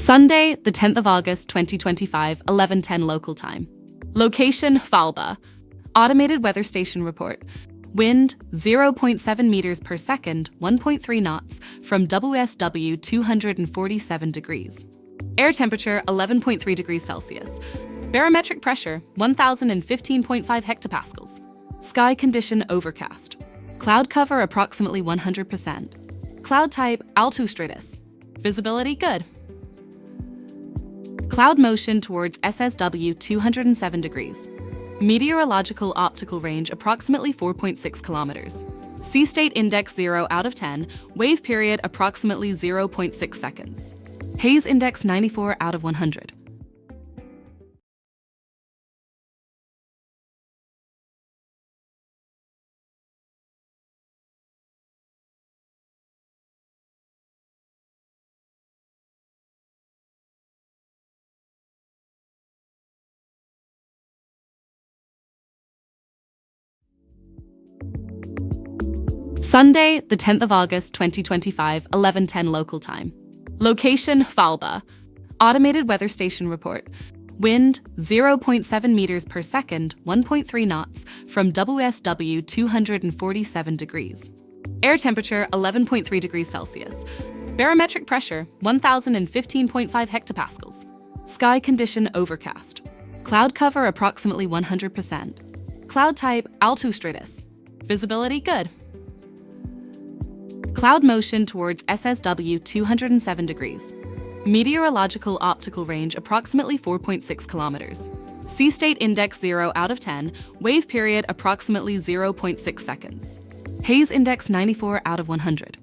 Sunday, the 10th of August, 2025, 11:10 local time. Location, Hvalba. Automated weather station report. Wind, 0.7 meters per second, 1.3 knots, from WSW 247 degrees. Air temperature, 11.3 degrees Celsius. Barometric pressure, 1,015.5 hectopascals. Sky condition, overcast. Cloud cover, approximately 100%. Cloud type, aldu. Visibility, good. Cloud motion towards SSW 207 degrees. Meteorological optical range approximately 4.6 kilometers. Sea state index 0 out of 10, wave period approximately 0.6 seconds. Haze index 94 out of 100. Sunday, the 10th of August, 2025, 11:10 local time. Location, Hvalba. Automated weather station report. Wind, 0.7 meters per second, 1.3 knots, from WSW 247 degrees. Air temperature, 11.3 degrees Celsius. Barometric pressure, 1,015.5 hectopascals. Sky condition, overcast. Cloud cover, approximately 100%. Cloud type, aldu. Visibility, good. Cloud motion towards SSW 207 degrees. Meteorological optical range approximately 4.6 kilometers. Sea state index 0 out of 10, wave period approximately 0.6 seconds. Haze index 94 out of 100.